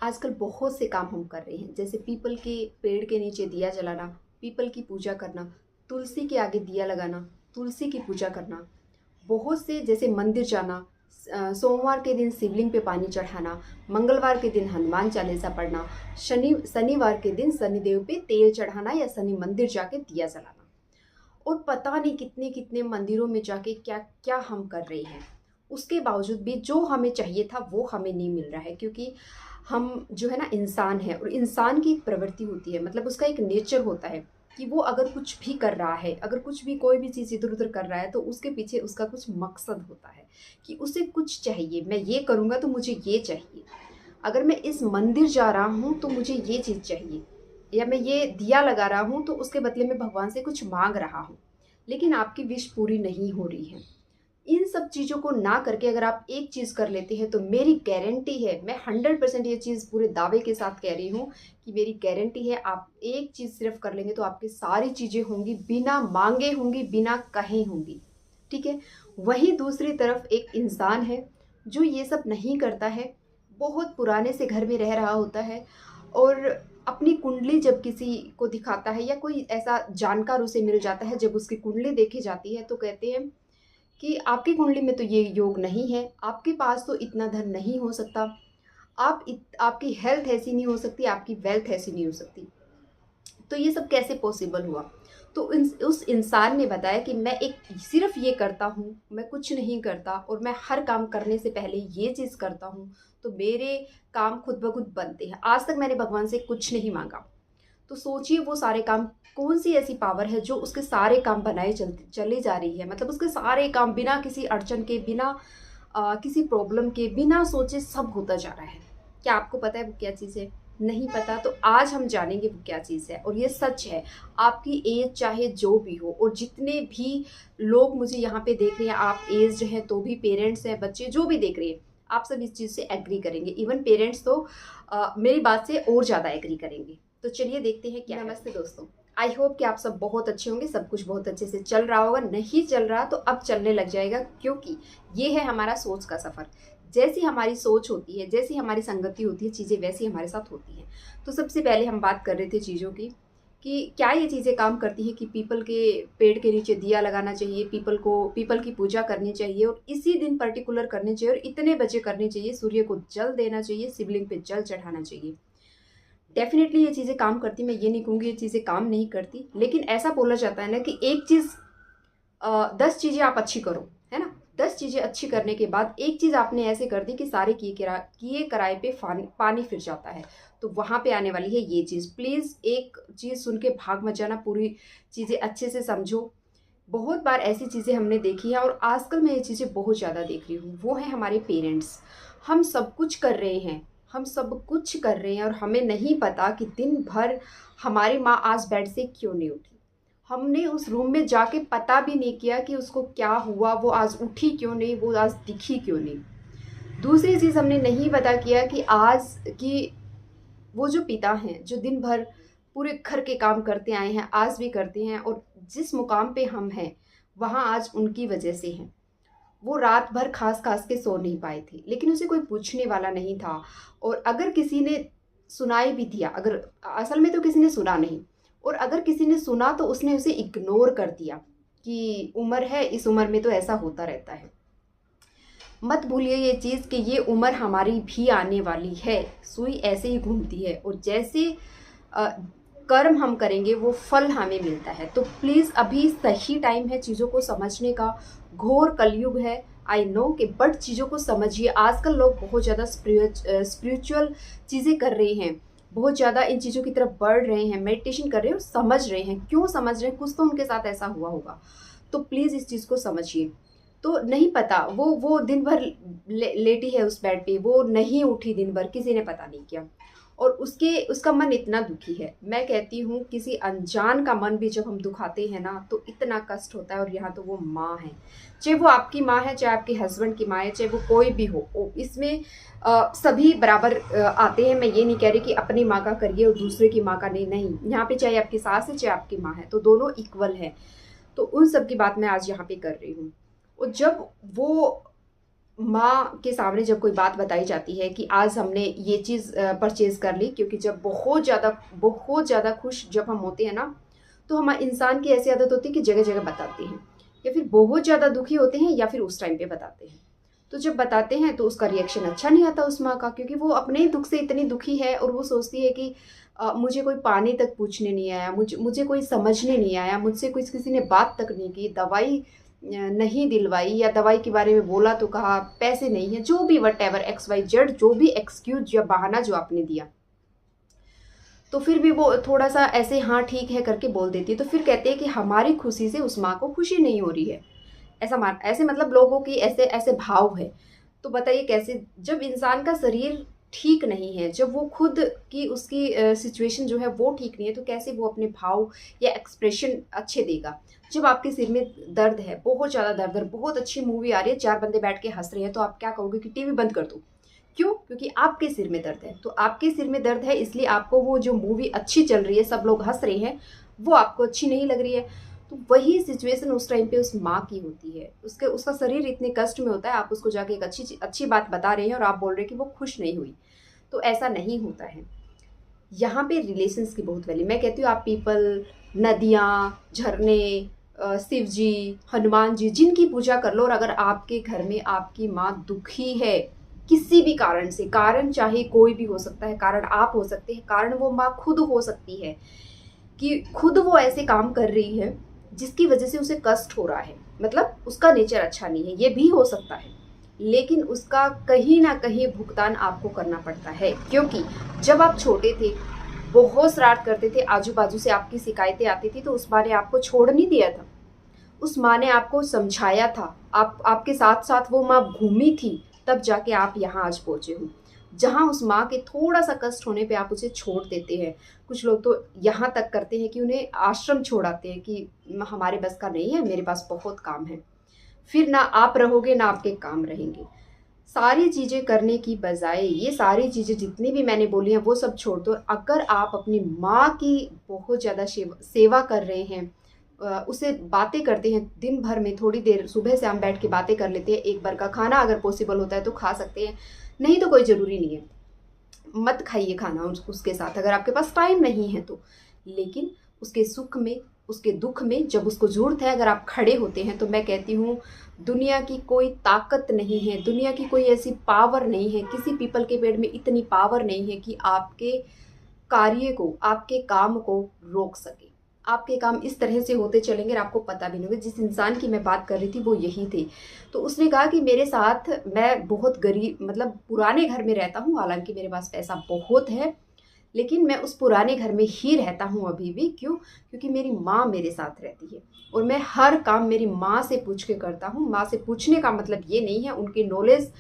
आजकल बहुत से काम हम कर रहे हैं, जैसे पीपल के पेड़ के नीचे दिया जलाना, पीपल की पूजा करना, तुलसी के आगे दिया लगाना, तुलसी की पूजा करना। बहुत से जैसे मंदिर जाना, सोमवार के दिन शिवलिंग पे पानी चढ़ाना, मंगलवार के दिन हनुमान चालीसा पढ़ना, शनिवार के दिन शनिदेव पे तेल चढ़ाना या शनि मंदिर जाके दिया जलाना। और पता नहीं कितने कितने मंदिरों में जाके क्या क्या हम कर रहे हैं। उसके बावजूद भी जो हमें चाहिए था वो हमें नहीं मिल रहा है, क्योंकि हम जो है ना इंसान है, और इंसान की एक प्रवृत्ति होती है, मतलब उसका एक नेचर होता है कि वो अगर कुछ भी कर रहा है, अगर कुछ भी कोई भी चीज़ इधर उधर कर रहा है, तो उसके पीछे उसका कुछ मकसद होता है कि उसे कुछ चाहिए। मैं ये करूँगा तो मुझे ये चाहिए, अगर मैं इस मंदिर जा रहा हूँ तो मुझे ये चीज़ चाहिए, या मैं ये दिया लगा रहा हूँ तो उसके बदले में भगवान से कुछ मांग रहा हूँ। लेकिन आपकी विश पूरी नहीं हो रही है। इन सब चीज़ों को ना करके अगर आप एक चीज़ कर लेते हैं तो मेरी गारंटी है, मैं 100% ये चीज़ पूरे दावे के साथ कह रही हूँ कि मेरी गारंटी है, आप एक चीज़ सिर्फ कर लेंगे तो आपकी सारी चीज़ें होंगी, बिना मांगे होंगी, बिना कहे होंगी। ठीक है। वहीं दूसरी तरफ एक इंसान है जो ये सब नहीं करता है, बहुत पुराने से घर में रह रहा होता है, और अपनी कुंडली जब किसी को दिखाता है या कोई ऐसा जानकार उसे मिल जाता है, जब उसकी कुंडली देखी जाती है तो कहते हैं कि आपकी कुंडली में तो ये योग नहीं है, आपके पास तो इतना धन नहीं हो सकता, आपकी हेल्थ ऐसी नहीं हो सकती, आपकी वेल्थ ऐसी नहीं हो सकती। तो ये सब कैसे पॉसिबल हुआ? तो उस इंसान ने बताया कि मैं एक सिर्फ ये करता हूँ, मैं कुछ नहीं करता, और मैं हर काम करने से पहले ये चीज़ करता हूँ, तो मेरे काम खुद ब खुद बनते हैं। आज तक मैंने भगवान से कुछ नहीं मांगा। तो सोचिए वो सारे काम, कौन सी ऐसी पावर है जो उसके सारे काम बनाए चली जा रही है, मतलब उसके सारे काम बिना किसी अड़चन के, बिना किसी प्रॉब्लम के, बिना सोचे सब होता जा रहा है। क्या आपको पता है वो क्या चीज़ है? नहीं पता, तो आज हम जानेंगे वो क्या चीज़ है, और ये सच है। आपकी एज चाहे जो भी हो, और जितने भी लोग मुझे यहाँ पे देख रहे हैं, आप एज हैं तो भी, पेरेंट्स हैं, बच्चे जो भी देख रहे हैं, आप सब इस चीज़ से एग्री करेंगे। इवन पेरेंट्स तो मेरी बात से और ज़्यादा एग्री करेंगे। तो चलिए देखते हैं क्या। नमस्ते दोस्तों, आई होप कि आप सब बहुत अच्छे होंगे, सब कुछ बहुत अच्छे से चल रहा होगा। नहीं चल रहा तो अब चलने लग जाएगा, क्योंकि ये है हमारा सोच का सफ़र। जैसी हमारी सोच होती है, जैसी हमारी संगति होती है, चीज़ें वैसी हमारे साथ होती हैं। तो सबसे पहले हम बात कर रहे थे चीज़ों की, कि क्या ये चीज़ें काम करती हैं कि पीपल के पेड़ के नीचे दिया लगाना चाहिए, पीपल की पूजा करनी चाहिए, और इसी दिन पर्टिकुलर करनी चाहिए, और इतने बजे करनी चाहिए, सूर्य को जल देना चाहिए, शिवलिंग पे जल चढ़ाना चाहिए। डेफिनेटली ये चीज़ें काम करती, मैं ये नहीं कहूँगी ये चीज़ें काम नहीं करती, लेकिन ऐसा बोला जाता है ना कि एक चीज़ 10 चीज़ें आप अच्छी करो, है ना? 10 चीज़ें अच्छी करने के बाद एक चीज़ आपने ऐसे कर दी कि सारे किए कराए पे पानी फिर जाता है। तो वहाँ पे आने वाली है ये चीज़। प्लीज़ एक चीज़ सुन के भाग मत जाना, पूरी चीज़ें अच्छे से समझो। बहुत बार ऐसी चीज़ें हमने देखी है, और आजकल मैं ये चीज़ें बहुत ज़्यादा देख रही हूँ। वो है हमारे पेरेंट्स। हम सब कुछ कर रहे हैं, हम सब कुछ कर रहे हैं, और हमें नहीं पता कि दिन भर हमारी माँ आज बेड से क्यों नहीं उठी। हमने उस रूम में जाके पता भी नहीं किया कि उसको क्या हुआ, वो आज उठी क्यों नहीं, वो आज दिखी क्यों नहीं। दूसरी चीज़ हमने नहीं पता किया कि आज की वो जो पिता हैं, जो दिन भर पूरे घर के काम करते आए हैं, आज भी करते हैं, और जिस मुकाम पे हम हैं, वहाँ आज उनकी वजह से हैं। वो रात भर खास के सो नहीं पाए थे, लेकिन उसे कोई पूछने वाला नहीं था। और अगर किसी ने सुनाई भी दिया, अगर असल में तो किसी ने सुना नहीं, और अगर किसी ने सुना तो उसने उसे इग्नोर कर दिया कि उम्र है, इस उम्र में तो ऐसा होता रहता है। मत भूलिए ये चीज़ कि ये उम्र हमारी भी आने वाली है, सुई ऐसे ही घूमती है, और जैसे अ, कर्म हम करेंगे वो फल हमें मिलता है। तो प्लीज़ अभी सही टाइम है चीज़ों को समझने का। घोर कलयुग है, आई नो कि, बट चीज़ों को समझिए। आजकल लोग बहुत ज़्यादा स्पिरिचुअल चीज़ें कर रहे हैं, बहुत ज़्यादा इन चीज़ों की तरफ बढ़ रहे हैं, मेडिटेशन कर रहे हैं, और समझ रहे हैं। क्यों समझ रहे हैं? कुछ तो उनके साथ ऐसा हुआ होगा। तो प्लीज़ इस चीज़ को समझिए। तो नहीं पता, वो दिन भर लेटी है उस बेड पे, वो नहीं उठी दिन भर, किसी ने पता नहीं किया, और उसका मन इतना दुखी है। मैं कहती हूँ किसी अनजान का मन भी जब हम दुखाते हैं ना, तो इतना कष्ट होता है। और यहाँ तो वो माँ है, चाहे वो आपकी माँ है, चाहे आपके हस्बैंड की माँ है, चाहे वो कोई भी हो, इसमें सभी बराबर आते हैं। मैं ये नहीं कह रही कि अपनी माँ का करिए और दूसरे की माँ का नहीं, नहीं। यहाँ पे चाहे आपकी सास है, चाहे आपकी माँ है, तो दोनों इक्वल है। तो उन सब की बात मैं आज यहाँ पे कर रही हूँ। और जब वो माँ के सामने जब कोई बात बताई जाती है कि आज हमने ये चीज़ परचेज़ कर ली, क्योंकि जब बहुत ज़्यादा खुश जब हम होते हैं ना, तो हमारे इंसान की ऐसी आदत होती है कि जगह जगह बताते हैं, या फिर बहुत ज़्यादा दुखी होते हैं या फिर उस टाइम पे बताते हैं। तो जब बताते हैं तो उसका रिएक्शन अच्छा नहीं आता उस माँ का, क्योंकि वो अपने ही दुख से इतनी दुखी है और वो सोचती है कि मुझे कोई पानी तक पूछने नहीं आया, मुझे कोई समझने नहीं आया, मुझसे कुछ किसी ने बात तक नहीं की, दवाई नहीं दिलवाई, या दवाई के बारे में बोला तो कहा पैसे नहीं है, जो भी वट एवर XYZ, जो भी एक्सक्यूज या बहाना जो आपने दिया, तो फिर भी वो थोड़ा सा ऐसे हाँ ठीक है करके बोल देती है। तो फिर कहते हैं कि हमारी खुशी से उस माँ को खुशी नहीं हो रही है। ऐसे मतलब लोगों की ऐसे ऐसे भाव है। तो बताइए कैसे, जब इंसान का शरीर ठीक नहीं है, जब वो खुद की उसकी सिचुएशन जो है वो ठीक नहीं है, तो कैसे वो अपने भाव या एक्सप्रेशन अच्छे देगा। जब आपके सिर में दर्द है, बहुत ज़्यादा दर्द है, बहुत अच्छी मूवी आ रही है, 4 बंदे बैठ के हंस रहे हैं, तो आप क्या कहोगे कि टीवी बंद कर दो। क्यों? क्योंकि आपके सिर में दर्द है। तो आपके सिर में दर्द है इसलिए आपको वो जो मूवी अच्छी चल रही है, सब लोग हंस रहे हैं, वो आपको अच्छी नहीं लग रही है। तो वही सिचुएशन उस टाइम पे उस माँ की होती है। उसका शरीर इतने कष्ट में होता है, आप उसको जाके एक अच्छी बात बता रहे हैं और आप बोल रहे हैं कि वो खुश नहीं हुई। तो ऐसा नहीं होता है। यहाँ पे रिलेशंस की बहुत वैल्यू। मैं कहती हूँ आप पीपल, नदियाँ, झरने, शिव जी, हनुमान जी, जिनकी पूजा कर लो, और अगर आपके घर में आपकी माँ दुखी है किसी भी कारण से, कारण चाहे कोई भी हो सकता है, कारण आप हो सकते हैं, कारण वो माँ खुद हो सकती है कि खुद वो ऐसे काम कर रही है जिसकी वजह से उसे कष्ट हो रहा है, मतलब उसका नेचर अच्छा नहीं है, ये भी हो सकता है, लेकिन उसका कहीं ना कहीं भुगतान आपको करना पड़ता है। क्योंकि जब आप छोटे थे, बहुत शरारत करते थे, आजू बाजू से आपकी शिकायतें आती थी, तो उस माँ ने आपको छोड़ नहीं दिया था, उस माँ ने आपको समझाया था, आपके साथ साथ वो माँ घूमी थी, तब जाके आप यहाँ आज पहुँचे हो। जहाँ उस माँ के थोड़ा सा कष्ट होने पे आप उसे छोड़ देते हैं। कुछ लोग तो यहाँ तक करते हैं कि उन्हें आश्रम छोड़ाते हैं कि हमारे बस का नहीं है, मेरे पास बहुत काम है। फिर ना आप रहोगे ना आपके काम रहेंगे। सारी चीज़ें करने की बजाय ये सारी चीज़ें जितनी भी मैंने बोली हैं वो सब छोड़ दो। अगर आप अपनी माँ की बहुत ज़्यादा सेवा कर रहे हैं, उससे बातें करते हैं दिन भर में, थोड़ी देर सुबह से हम बैठ के बातें कर लेते हैं, एक बार का खाना अगर पॉसिबल होता है तो खा सकते हैं, नहीं तो कोई ज़रूरी नहीं है, मत खाइए खाना उसके साथ अगर आपके पास टाइम नहीं है तो। लेकिन उसके सुख में, उसके दुख में जब उसको ज़रूरत है, अगर आप खड़े होते हैं, तो मैं कहती हूँ दुनिया की कोई ताकत नहीं है, दुनिया की कोई ऐसी पावर नहीं है, किसी पीपल के पेड़ में इतनी पावर नहीं है कि आपके कार्य को, आपके काम को रोक सके। आपके काम इस तरह से होते चलेंगे और आपको पता भी नहीं होगा। जिस इंसान की मैं बात कर रही थी वो यही थे। तो उसने कहा कि मेरे साथ, मैं बहुत गरीब, मतलब पुराने घर में रहता हूँ, हालांकि मेरे पास पैसा बहुत है, लेकिन मैं उस पुराने घर में ही रहता हूँ अभी भी। क्यों? क्योंकि मेरी माँ मेरे साथ रहती है और मैं हर काम मेरी माँ से पूछ के करता हूँ। माँ से पूछने का मतलब ये नहीं है उनकी नॉलेज,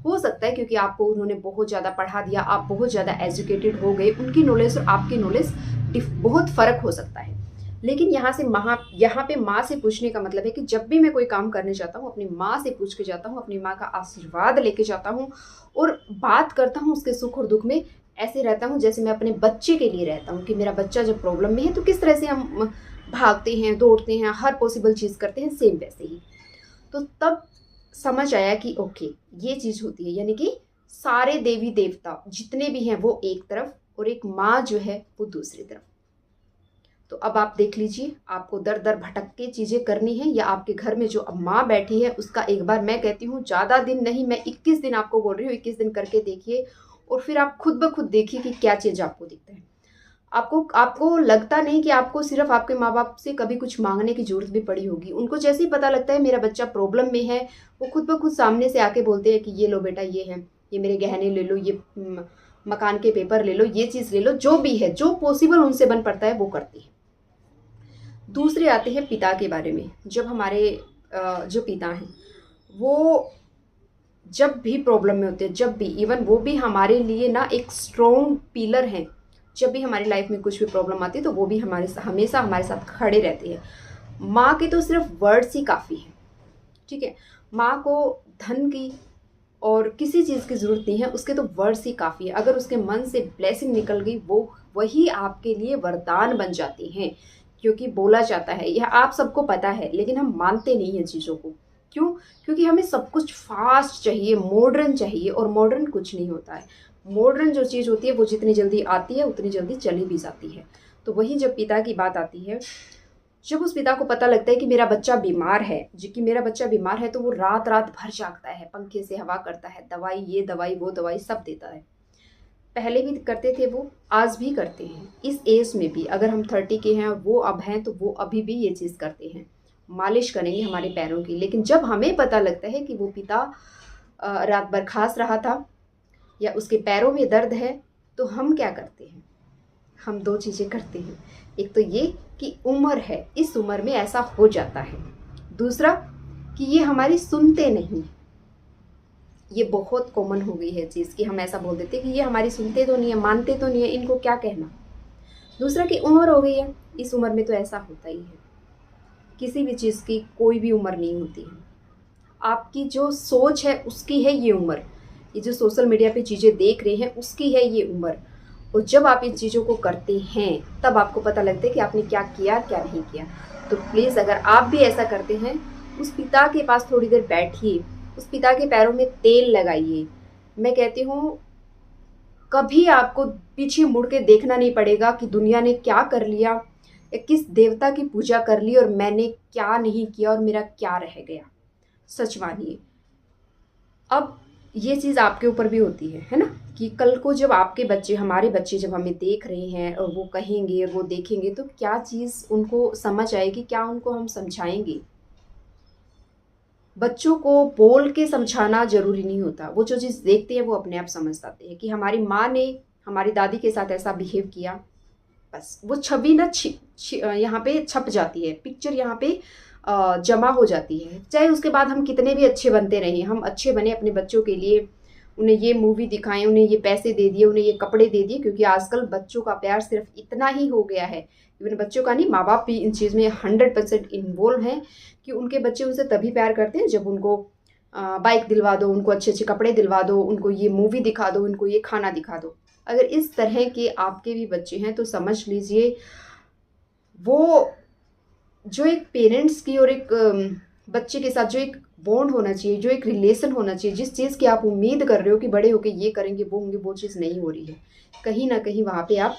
हो सकता है क्योंकि आपको उन्होंने बहुत ज़्यादा पढ़ा दिया, आप बहुत ज़्यादा एजुकेटेड हो गए, उनकी नॉलेज और आपकी नॉलेज बहुत फ़र्क हो सकता है। लेकिन यहाँ पे माँ से पूछने का मतलब है कि जब भी मैं कोई काम करने जाता हूँ, अपनी माँ से पूछ के जाता हूँ, अपनी माँ का आशीर्वाद लेके जाता हूँ और बात करता हूँ उसके सुख और दुख में। ऐसे रहता हूँ जैसे मैं अपने बच्चे के लिए रहता हूँ कि मेरा बच्चा जब प्रॉब्लम में है तो किस तरह से हम भागते हैं, दौड़ते हैं, हर पॉसिबल चीज़ करते हैं, सेम वैसे ही। तो तब समझ आया कि ओके, ये चीज़ होती है, यानी कि सारे देवी देवता जितने भी हैं वो एक तरफ और एक माँ जो है वो दूसरी तरफ। तो अब आप देख लीजिए, आपको दर दर भटक के चीज़ें करनी है या आपके घर में जो अब माँ बैठी है उसका एक बार, मैं कहती हूँ ज़्यादा दिन नहीं, मैं 21 दिन आपको बोल रही हूँ, 21 दिन करके देखिए और फिर आप खुद ब खुद देखिए कि क्या चीज़ आपको दिखता है। आपको लगता नहीं कि आपको सिर्फ आपके माँ बाप से कभी कुछ मांगने की जरूरत भी पड़ी होगी। उनको जैसे ही पता लगता है मेरा बच्चा प्रॉब्लम में है, वो खुद ब खुद सामने से आके बोलते हैं कि ये लो बेटा, ये है, ये मेरे गहने ले लो, ये मकान के पेपर ले लो, ये चीज़ ले लो, जो भी है, जो पॉसिबल उनसे बन पड़ता है वो करती है। दूसरे आते हैं पिता के बारे में। जब हमारे जो पिता हैं वो जब भी प्रॉब्लम में होते हैं, जब भी, इवन वो भी हमारे लिए ना एक स्ट्रॉन्ग पिलर हैं। जब भी हमारी लाइफ में कुछ भी प्रॉब्लम आती है तो वो भी हमेशा हमारे साथ खड़े रहते हैं। माँ के तो सिर्फ वर्ड्स ही काफ़ी हैं, ठीक है। माँ को धन की और किसी चीज़ की ज़रूरत नहीं है, उसके तो वर्ड्स ही काफ़ी है। अगर उसके मन से ब्लेसिंग निकल गई, वो वही आपके लिए वरदान बन जाती हैं। क्योंकि बोला जाता है, यह आप सबको पता है लेकिन हम मानते नहीं हैं चीज़ों को, क्यों? क्योंकि हमें सब कुछ फास्ट चाहिए, मॉडर्न चाहिए, और मॉडर्न कुछ नहीं होता है। मॉडर्न जो चीज़ होती है वो जितनी जल्दी आती है उतनी जल्दी चली भी जाती है। तो वही जब पिता की बात आती है, जब उस पिता को पता लगता है कि मेरा बच्चा बीमार है, जो कि मेरा बच्चा बीमार है, तो वो रात रात भर जागता है, पंखे से हवा करता है, दवाई ये दवाई वो दवाई सब देता है। पहले भी करते थे वो, आज भी करते हैं। इस एज में भी अगर हम 30 के हैं और वो अब हैं, तो वो अभी भी ये चीज़ करते हैं, मालिश करेंगे हमारे पैरों की। लेकिन जब हमें पता लगता है कि वो पिता रात भर खांस रहा था या उसके पैरों में दर्द है, तो हम क्या करते हैं? हम 2 चीज़ें करते हैं। एक तो ये कि उम्र है, इस उम्र में ऐसा हो जाता है। दूसरा कि ये हमारी सुनते नहीं। ये बहुत कॉमन हो गई है चीज़ कि हम ऐसा बोल देते हैं कि ये हमारी सुनते तो नहीं है, मानते तो नहीं है, इनको क्या कहना। दूसरा कि उम्र हो गई है, इस उम्र में तो ऐसा होता ही है। किसी भी चीज़ की कोई भी उम्र नहीं होती है। आपकी जो सोच है उसकी है ये उम्र। ये जो सोशल मीडिया पे चीज़ें देख रहे हैं उसकी है ये उम्र। और जब आप इन चीज़ों को करते हैं तब आपको पता लगता है कि आपने क्या किया क्या नहीं किया। तो प्लीज़ अगर आप भी ऐसा करते हैं, उस पिता के पास थोड़ी देर बैठिए, उस पिता के पैरों में तेल लगाइए। मैं कहती हूँ कभी आपको पीछे मुड़ के देखना नहीं पड़ेगा कि दुनिया ने क्या कर लिया या किस देवता की पूजा कर ली और मैंने क्या नहीं किया और मेरा क्या रह गया। सच मानिए, अब ये चीज़ आपके ऊपर भी होती है ना, कि कल को जब आपके बच्चे, हमारे बच्चे जब हमें देख रहे हैं और वो कहेंगे, वो देखेंगे, तो क्या चीज़ उनको समझ आएगी, क्या उनको हम समझाएंगे। बच्चों को बोल के समझाना ज़रूरी नहीं होता, वो जो चीज़ देखते हैं वो अपने आप समझ जाते हैं। कि हमारी माँ ने हमारी दादी के साथ ऐसा बिहेव किया, बस वो छवि ना यहाँ पे छप जाती है, पिक्चर यहाँ पे जमा हो जाती है। चाहे उसके बाद हम कितने भी अच्छे बनते रहें, हम अच्छे बने अपने बच्चों के लिए, उन्हें ये मूवी दिखाएं, उन्हें ये पैसे दे दिए, उन्हें ये कपड़े दे दिए, क्योंकि आजकल बच्चों का प्यार सिर्फ इतना ही हो गया है। इवन बच्चों का नहीं, माँ बाप भी इन चीज़ में 100% इन्वॉल्व हैं कि उनके बच्चे उनसे तभी प्यार करते हैं जब उनको बाइक दिलवा दो, उनको अच्छे अच्छे कपड़े दिलवा दो, उनको ये मूवी दिखा दो, उनको ये खाना दिखा दो। अगर इस तरह के आपके भी बच्चे हैं तो समझ लीजिए वो जो एक पेरेंट्स की और एक बच्चे के साथ जो एक बॉन्ड होना चाहिए, जो एक रिलेशन होना चाहिए, जिस चीज़ की आप उम्मीद कर रहे हो कि बड़े होके ये करेंगे वो होंगे, वो चीज़ नहीं हो रही है। कहीं ना कहीं वहाँ पे आप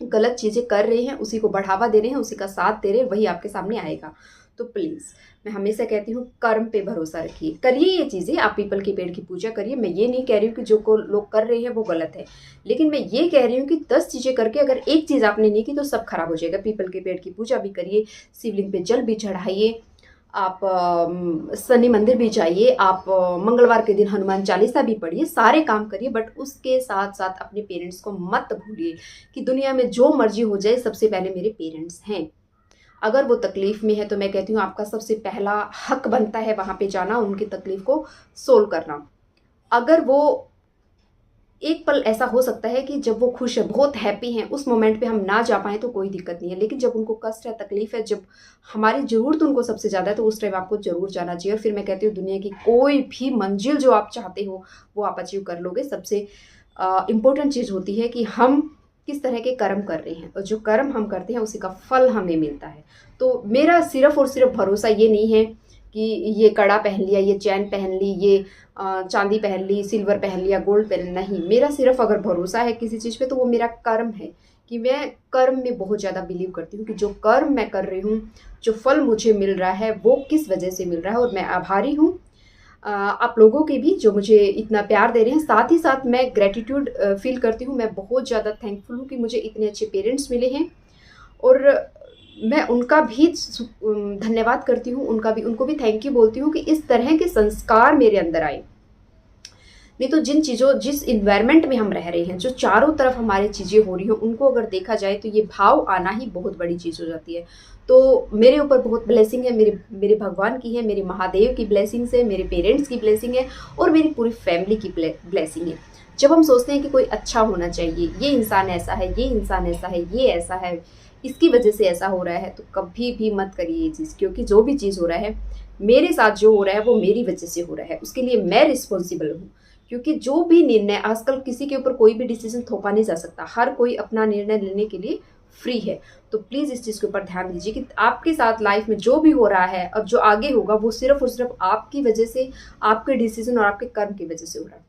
गलत चीज़ें कर रहे हैं, उसी को बढ़ावा दे रहे हैं, उसी का साथ दे रहे हैं, वही आपके सामने आएगा। तो प्लीज़ मैं हमेशा कहती हूँ कर्म पे भरोसा रखिए, करिए ये चीज़ें। आप पीपल के पेड़ की पूजा करिए। मैं ये नहीं कह रही हूँ कि जो को लोग कर रहे हैं वो गलत है, लेकिन मैं ये कह रही हूँ कि 10 चीज़ें करके अगर एक चीज़ आपने नहीं की तो सब खराब हो जाएगा। पीपल के पेड़ की पूजा भी करिए, शिवलिंग पे जल भी चढ़ाइए, आप शनि मंदिर भी जाइए, आप मंगलवार के दिन हनुमान चालीसा भी पढ़िए, सारे काम करिए। बट उसके साथ साथ अपने पेरेंट्स को मत भूलिए कि दुनिया में जो मर्जी हो जाए सबसे पहले मेरे पेरेंट्स हैं। अगर वो तकलीफ़ में है तो मैं कहती हूँ आपका सबसे पहला हक बनता है वहाँ पे जाना, उनकी तकलीफ़ को सोल्व करना। अगर वो एक पल ऐसा हो सकता है कि जब वो खुश है, बहुत हैप्पी हैं, उस मोमेंट पे हम ना जा पाएँ तो कोई दिक्कत नहीं है, लेकिन जब उनको कष्ट है, तकलीफ़ है, जब हमारी ज़रूरत उनको सबसे ज़्यादा है, तो उस टाइम आपको ज़रूर जाना चाहिए। और फिर मैं कहती हूँ दुनिया की कोई भी मंजिल जो आप चाहते हो वो आप अचीव कर लोगे। सबसे इम्पोर्टेंट चीज़ होती है कि हम किस तरह के कर्म कर रहे हैं, और जो कर्म हम करते हैं उसी का फल हमें मिलता है। तो मेरा सिर्फ़ और सिर्फ भरोसा ये नहीं है कि ये कड़ा पहन लिया, ये चैन पहन ली, ये चांदी पहन ली, सिल्वर पहन लिया, गोल्ड पहन, नहीं। मेरा सिर्फ अगर भरोसा है किसी चीज़ पे तो वो मेरा कर्म है, कि मैं कर्म में बहुत ज़्यादा बिलीव करती हूँ कि जो कर्म मैं कर रही हूँ, जो फल मुझे मिल रहा है वो किस वजह से मिल रहा है। और मैं आभारी हूँ आप लोगों के भी जो मुझे इतना प्यार दे रहे हैं। साथ ही साथ मैं ग्रेटिट्यूड फील करती हूँ, मैं बहुत ज़्यादा थैंकफुल हूँ कि मुझे इतने अच्छे पेरेंट्स मिले हैं, और मैं उनका भी धन्यवाद करती हूँ, उनको भी थैंक यू बोलती हूँ कि इस तरह के संस्कार मेरे अंदर आए। नहीं तो जिस इन्वायरमेंट में हम रह रहे हैं, जो चारों तरफ हमारी चीज़ें हो रही हो, उनको अगर देखा जाए तो ये भाव आना ही बहुत बड़ी चीज़ हो जाती है। तो मेरे ऊपर बहुत ब्लेसिंग है, मेरे भगवान की है, मेरे महादेव की ब्लेसिंग्स है, मेरे पेरेंट्स की ब्लेसिंग है, और मेरी पूरी फैमिली की ब्लेसिंग है। जब हम सोचते हैं कि कोई अच्छा होना चाहिए, ये इंसान ऐसा है, ये इंसान ऐसा है, ये ऐसा है, इसकी वजह से ऐसा हो रहा है, तो कभी भी मत करिए ये चीज़। क्योंकि जो भी चीज़ हो रहा है, मेरे साथ जो हो रहा है वो मेरी वजह से हो रहा है, उसके लिए मैं रिस्पॉन्सिबल हूँ। क्योंकि जो भी निर्णय, आजकल किसी के ऊपर कोई भी डिसीजन थोपा नहीं जा सकता, हर कोई अपना निर्णय लेने के लिए फ्री है। तो प्लीज़ इस चीज़ के ऊपर ध्यान दीजिए कि आपके साथ लाइफ में जो भी हो रहा है और जो आगे होगा वो सिर्फ और सिर्फ आपकी वजह से, आपके डिसीजन और आपके कर्म की वजह से हो रहा है।